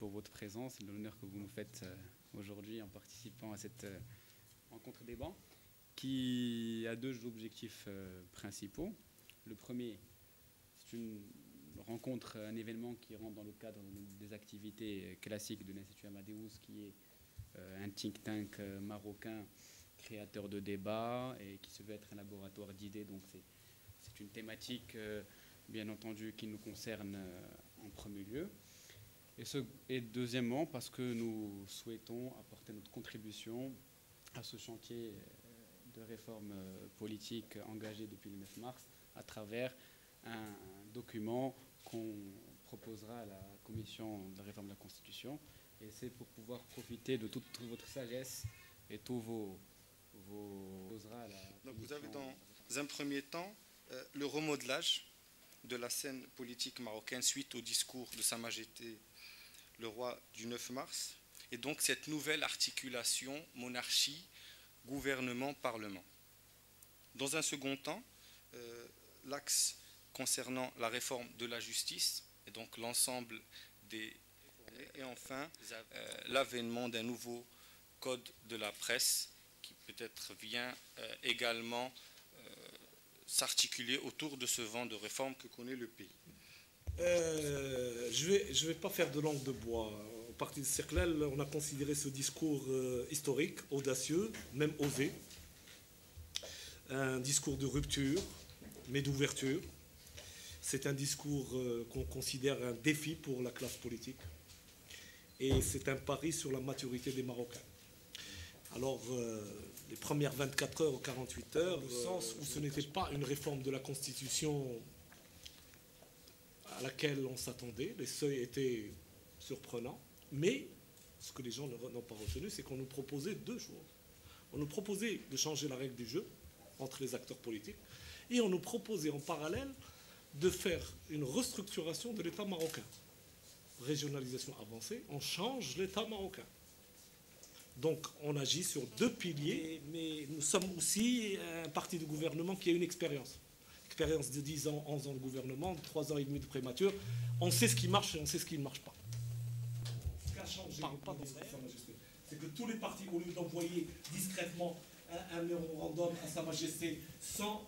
pour votre présence et l'honneur que vous nous faites aujourd'hui en participant à cette rencontre débat qui a deux objectifs principaux. Le premier, c'est une rencontre, un événement qui rentre dans le cadre des activités classiques de l'Institut Amadeus, qui est un think tank marocain créateur de débats et qui se veut être un laboratoire d'idées. Donc c'est une thématique, bien entendu, qui nous concerne en premier lieu. Et deuxièmement, parce que nous souhaitons apporter notre contribution à ce chantier de réforme politique engagé depuis le 9 mars à travers un document qu'on proposera à la Commission de la réforme de la Constitution. Et c'est pour pouvoir profiter de toute votre sagesse et tous vos Donc vous avez dans un premier temps le remodelage de la scène politique marocaine suite au discours de Sa Majesté le roi du 9 mars, et donc cette nouvelle articulation monarchie, gouvernement, parlement. Dans un second temps, l'axe concernant la réforme de la justice, et donc l'ensemble des... Et enfin, l'avènement d'un nouveau code de la presse qui peut-être vient également s'articuler autour de ce vent de réforme que connaît le pays. Je vais pas faire de langue de bois. Au Parti de Cerclel, on a considéré ce discours historique, audacieux, même osé. Un discours de rupture, mais d'ouverture. C'est un discours qu'on considère un défi pour la classe politique. Et c'est un pari sur la maturité des Marocains. Alors, les premières 24 heures ou 48 heures, au sens où ce n'était pas une réforme de la Constitution à laquelle on s'attendait, les seuils étaient surprenants, mais ce que les gens n'ont pas retenu, c'est qu'on nous proposait deux choses. On nous proposait de changer la règle du jeu entre les acteurs politiques, et on nous proposait en parallèle de faire une restructuration de l'État marocain. Régionalisation avancée, on change l'État marocain. Donc on agit sur deux piliers, mais nous sommes aussi un parti de gouvernement qui a une expérience. Expérience de 10 ans, 11 ans de gouvernement, 3 ans et demi de prémature. On sait ce qui marche et on sait ce qui ne marche pas. Ce qui a changé, pas de Sa Majesté, c'est que tous les partis, au lieu d'envoyer discrètement un mémorandum à Sa Majesté sans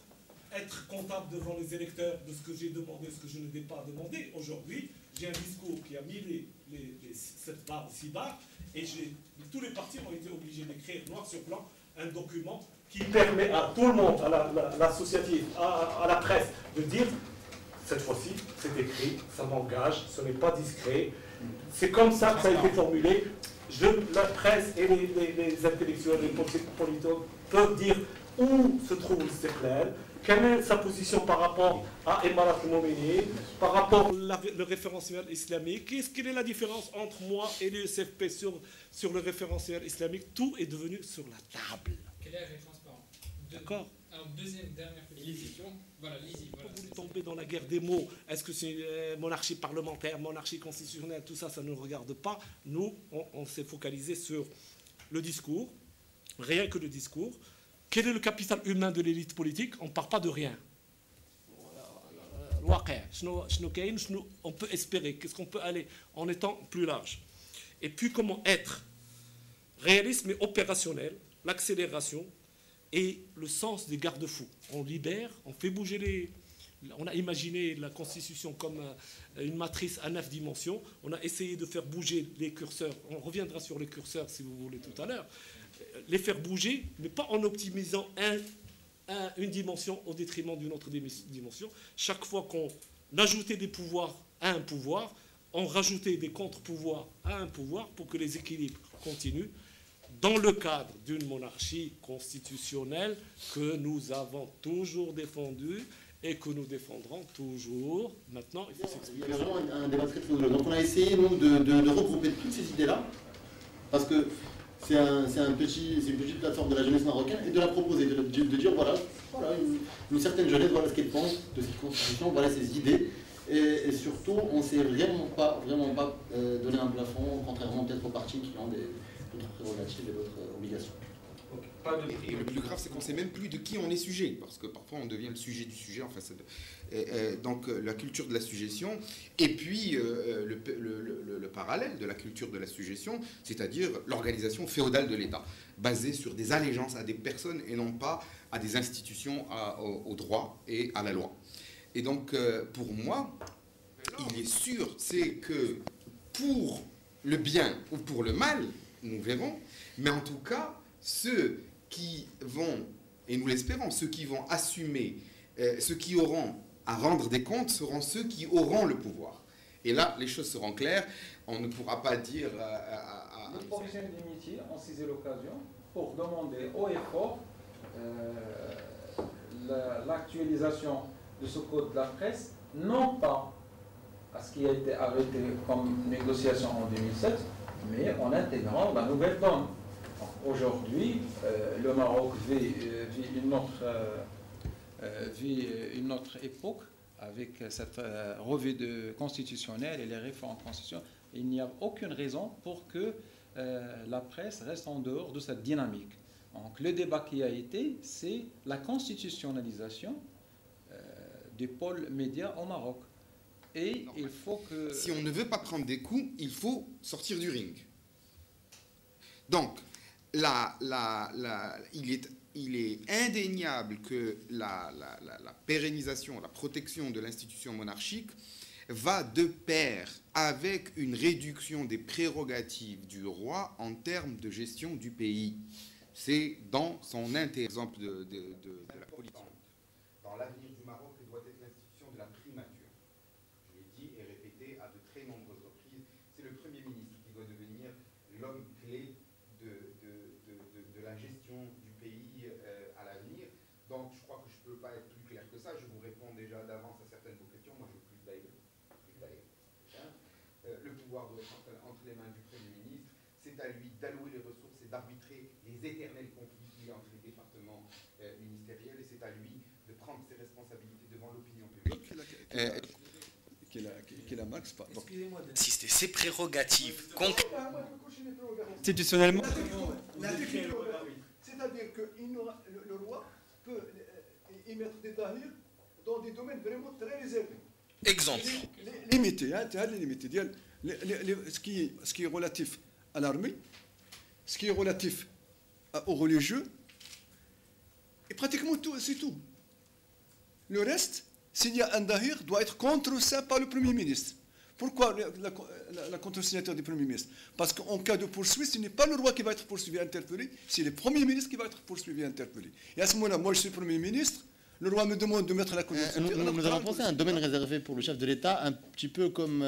être comptable devant les électeurs de ce que j'ai demandé, ce que je n'ai pas demandé, aujourd'hui, j'ai un discours qui a mis les 7 barres, 6 barres, et tous les partis ont été obligés d'écrire noir sur blanc un document qui permet à tout le monde, à l'associatif, à la presse, de dire, cette fois-ci, c'est écrit, ça m'engage, ce n'est pas discret. C'est comme ça que ça a été formulé. La presse et les intellectuels, les politologues peuvent dire où se trouve le Cerclel, quelle est sa position par rapport à Emarat Moumeni, par rapport au référentiel islamique, quelle est la différence entre moi et l'USFP sur le référentiel islamique. Tout est devenu sur la table. Quelle est la référence par an? D'accord. Alors, dernière petite question. Voilà, lisez. Voilà, vous tombez dans la guerre des mots. Est-ce que c'est monarchie parlementaire, monarchie constitutionnelle, tout ça, ça ne nous regarde pas. Nous, on s'est focalisé sur le discours, rien que le discours. Quel est le capital humain de l'élite politique? On ne part pas de rien. On peut espérer, qu'est-ce qu'on peut aller en étant plus large. Et puis comment être réaliste mais opérationnel, l'accélération et le sens des garde-fous. On libère, on fait bouger les... On a imaginé la Constitution comme une matrice à 9 dimensions. On a essayé de faire bouger les curseurs. On reviendra sur les curseurs si vous voulez tout à l'heure. Les faire bouger, mais pas en optimisant une dimension au détriment d'une autre dimension. Chaque fois qu'on ajoutait des pouvoirs à un pouvoir, on rajoutait des contre-pouvoirs à un pouvoir pour que les équilibres continuent dans le cadre d'une monarchie constitutionnelle que nous avons toujours défendue et que nous défendrons toujours. Maintenant, il faut s'expliquer. Il y a vraiment un débat très très Donc on a essayé, nous, de regrouper toutes ces idées-là, parce que c'est une petite plateforme de la jeunesse marocaine, et de la proposer, de dire, voilà une certaine jeunesse, voilà ce qu'elle pense de cette constitution, voilà ses idées. Et surtout, on ne s'est vraiment pas donné un plafond, contrairement peut-être aux partis qui ont d'autres prérogatives et d'autres obligations. Et le plus grave, c'est qu'on ne sait même plus de qui on est sujet, parce que parfois on devient le sujet du sujet. Enfin, donc la culture de la suggestion, et puis le parallèle de la culture de la suggestion, c'est-à-dire l'organisation féodale de l'État, basée sur des allégeances à des personnes et non pas à des institutions, au droit et à la loi. Et donc, pour moi, il est sûr, c'est que pour le bien ou pour le mal, nous verrons, mais en tout cas, ceux qui vont, et nous l'espérons, ceux qui vont assumer, ceux qui auront à rendre des comptes seront ceux qui auront le pouvoir. Et là, les choses seront claires. On ne pourra pas dire Les professionnels du métier ont saisi l'occasion pour demander haut et fort l'actualisation de ce code de la presse, non pas à ce qui a été arrêté comme négociation en 2007, mais en intégrant la nouvelle donne. Aujourd'hui, le Maroc vit une autre époque avec cette revue constitutionnelle et les réformes constitutionnelles. Il n'y a aucune raison pour que la presse reste en dehors de cette dynamique. Donc, le débat qui a été, c'est la constitutionnalisation des pôles médias au Maroc. Et il faut que... Si on ne veut pas prendre des coups, il faut sortir du ring. Donc, il est indéniable que la pérennisation, la protection de l'institution monarchique va de pair avec une réduction des prérogatives du roi en termes de gestion du pays. C'est dans son exemple de la politique. Dans l'avenir du Maroc doit être l'institution de la primature. Je l'ai dit et répété à de très nombreuses reprises, c'est le Premier ministre qui doit devenir l'homme clé de la gestion du pays à l'avenir. Donc je crois que je ne peux pas être plus clair que ça. Je vous réponds déjà d'avance à certaines de vos questions. Moi je veux plus d'ailleurs. Le pouvoir doit être entre les mains du Premier ministre. C'est à lui d'allouer les ressources et d'arbitrer les éternels conflits qu'il y a entre les départements ministériels. Et c'est à lui de prendre ses responsabilités devant l'opinion publique. Insister, ses prérogatives Institutionnellement. C'est-à-dire que le roi peut émettre des tahirs dans des domaines vraiment très réservés. Exemple. Limité, hein, limité. Ce qui est relatif à l'armée, ce qui est relatif aux religieux, et pratiquement tout, c'est tout. Le reste, s'il y a un dahir, doit être contreseint par le Premier ministre. Pourquoi la contre-signature du Premier ministre? Parce qu'en cas de poursuite, ce n'est pas le roi qui va être poursuivi et interpellé, c'est le Premier ministre qui va être poursuivi et interpellé. Et à ce moment-là, moi je suis Premier ministre, le roi me demande de mettre la contre-signature. Nous avons pensé à un domaine réservé pour le chef de l'État, un petit peu comme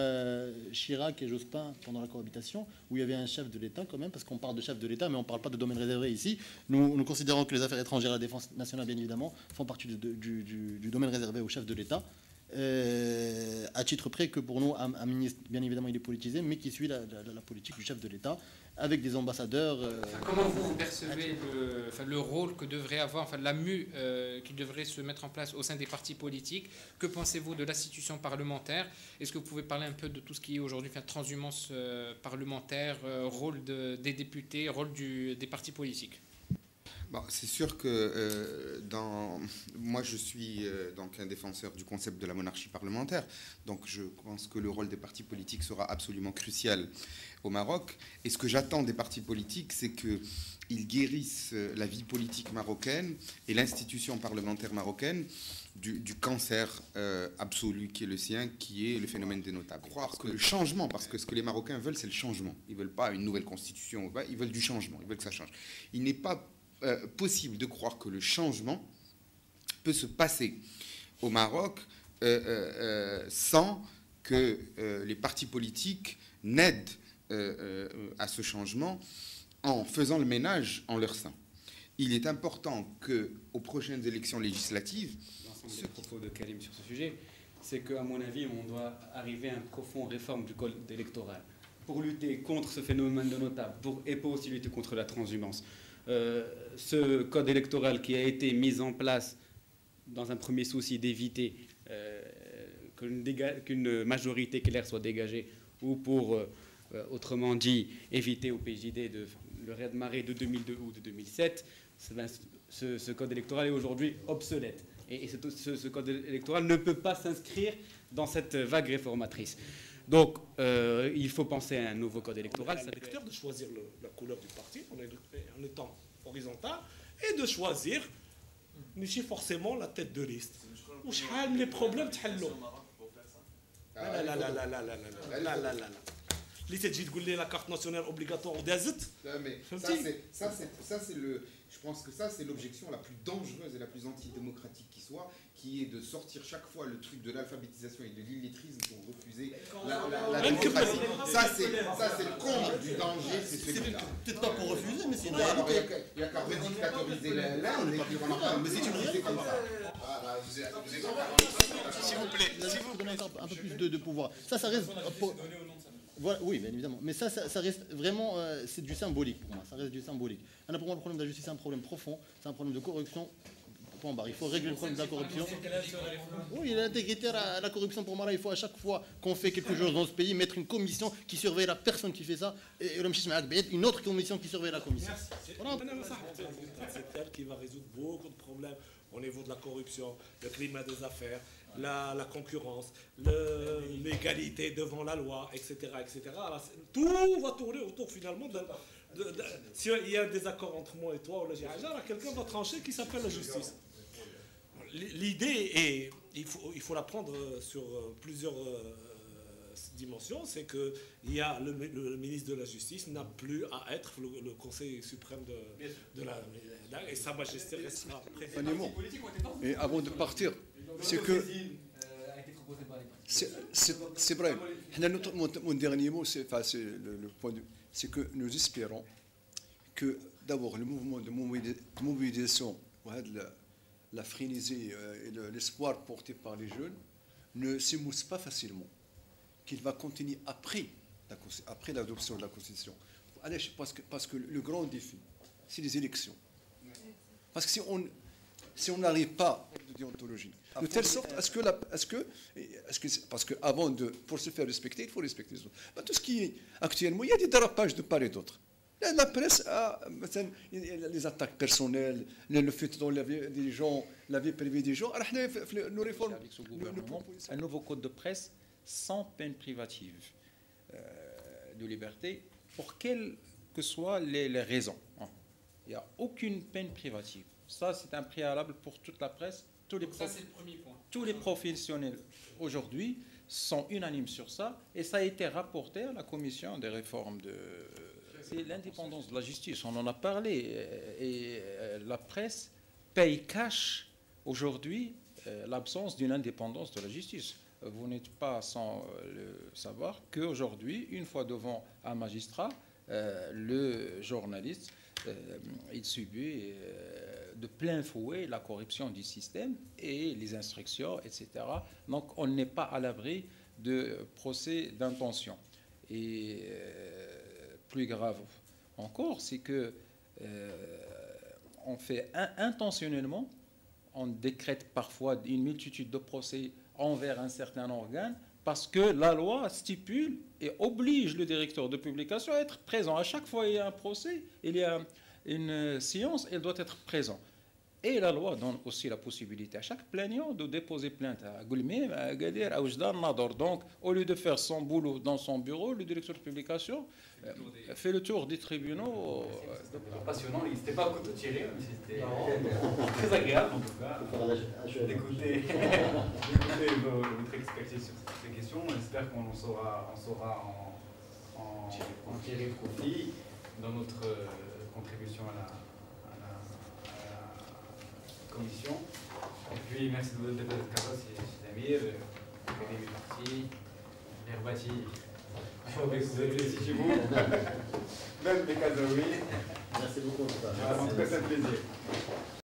Chirac et Jospin pendant la cohabitation, où il y avait un chef de l'État quand même, parce qu'on parle de chef de l'État, mais on ne parle pas de domaine réservé ici. Nous considérons que les affaires étrangères et la défense nationale, bien évidemment, font partie du domaine réservé au chef de l'État. À titre près que pour nous, un ministre, bien évidemment, il est politisé, mais qui suit la politique du chef de l'État, avec des ambassadeurs. Comment vous percevez le rôle que devrait avoir, la mue qui devrait se mettre en place au sein des partis politiques? Que pensez-vous de l'institution parlementaire? Est-ce que vous pouvez parler un peu de tout ce qui est aujourd'hui transhumance parlementaire, rôle des députés, rôle des partis politiques? Bon, c'est sûr que moi je suis donc un défenseur du concept de la monarchie parlementaire, donc je pense que le rôle des partis politiques sera absolument crucial au Maroc, et ce que j'attends des partis politiques, c'est qu'ils guérissent la vie politique marocaine et l'institution parlementaire marocaine du cancer absolu qui est le sien, qui est le phénomène des notables. Croire que le changement, parce que ce que les Marocains veulent, c'est le changement, ils ne veulent pas une nouvelle constitution, ils veulent du changement, ils veulent que ça change. Il n'est pas possible de croire que le changement peut se passer au Maroc sans que les partis politiques n'aident à ce changement en faisant le ménage en leur sein. Il est important qu'aux prochaines élections législatives... L'ensemble des propos de Karim sur ce sujet, c'est qu'à mon avis, on doit arriver à une profonde réforme du code électoral pour lutter contre ce phénomène de notables, et pour aussi lutter contre la transhumance. Ce code électoral qui a été mis en place dans un premier souci d'éviter qu'une majorité claire soit dégagée, ou pour, autrement dit, éviter au PJD le raz-de-marée de 2002 ou de 2007, ce code électoral est aujourd'hui obsolète. Et ce code électoral ne peut pas s'inscrire dans cette vague réformatrice. Donc, il faut penser à un nouveau code électoral. À l'électeur de choisir la couleur du parti en étant horizontal et de choisir, pas forcément la tête de liste. Ou les problèmes لا لا لا لا لا لا لا لا لا لا اللي تجي تقول لي لا كارت ناسيونال اوبليغاتوار ودازت. Ça c'est le, je pense que ça c'est l'objection la plus dangereuse et la plus antidémocratique qui soit, qui est de sortir chaque fois le truc de l'alphabétisation et de l'illettrisme pour refuser la démocratie. Ça c'est le comble du danger, c'est celui-là. Peut-être pas pour refuser, mais c'est une réalité. Il n'y a qu'à redictatoriser l'Inde et puis on en parle. Mais c'est une réalité comme ça. S'il vous plaît, donner un peu plus de pouvoir. Ça reste. Voilà, oui, bien évidemment. Mais ça reste vraiment, c'est du symbolique pour moi. Ça reste du symbolique. Pour moi, le problème de la justice, c'est un problème profond. C'est un problème de corruption. Il faut régler le problème de la corruption. Oui, l'intégrité à la corruption, pour moi, là, il faut à chaque fois qu'on fait quelque chose dans ce pays, mettre une commission qui surveille la personne qui fait ça, et une autre commission qui surveille la commission. C'est elle qui va résoudre beaucoup de problèmes au niveau de la corruption, le climat des affaires, la concurrence, l'égalité devant la loi, etc. etc. Alors, tout va tourner autour finalement s'il y a un désaccord entre moi et toi, quelqu'un va trancher qui s'appelle la justice. L'idée est, il faut la prendre sur plusieurs dimensions, c'est que le ministre de la Justice n'a plus à être le Conseil suprême de la et Sa Majesté restera président. Et avant de partir, c'est que c'est vrai. Mon dernier mot, c'est le point de vue, c'est que nous espérons que d'abord le mouvement de mobilisation, la frénésie et l'espoir porté par les jeunes ne s'émousse pas facilement, qu'il va continuer après l'adoption de la Constitution. Parce que le grand défi, c'est les élections. Parce que si on n'arrive pas de déontologie, de telle sorte parce que pour se faire respecter, il faut respecter les autres. Tout ce qui est actuellement, il y a des dérapages de part et d'autre. La presse a les attaques personnelles, le fait de laver des gens, la vie privée des gens. Nous réformons un nouveau code de presse sans peine privative de liberté, pour quelles que soient les raisons. Il n'y a aucune peine privative. Ça, c'est un préalable pour toute la presse. Tous les professionnels aujourd'hui sont unanimes sur ça, et ça a été rapporté à la commission des réformes C'est l'indépendance de la justice, on en a parlé, et la presse paye cash aujourd'hui l'absence d'une indépendance de la justice. Vous n'êtes pas sans le savoir qu'aujourd'hui, une fois devant un magistrat, le journaliste, il subit de plein fouet la corruption du système et les instructions, etc. Donc on n'est pas à l'abri de procès d'intention. Et plus grave encore, c'est que on fait intentionnellement, on décrète parfois une multitude de procès envers un certain organe, parce que la loi stipule et oblige le directeur de publication à être présent. À chaque fois il y a un procès, il y a une séance, il doit être présent. Et la loi donne aussi la possibilité à chaque plaignant de déposer plainte à Goulmim, à Agadir, à Oujdan, Nador. Donc, au lieu de faire son boulot dans son bureau, le directeur de publication fait le tour des tribunaux. C'était passionnant, il n'était pas à couteau tiré, mais c'était très agréable en tout cas d'écouter votre expertise sur ces questions. J'espère qu'on saura en tirer profit dans notre contribution à la commission. Et puis merci de votre dépôt de carrosse, Amir, l'Académie partie, l'Herbati, vous avez laissé chez vous, même les Kazaouis. Merci beaucoup. En tout cas, c'est un plaisir.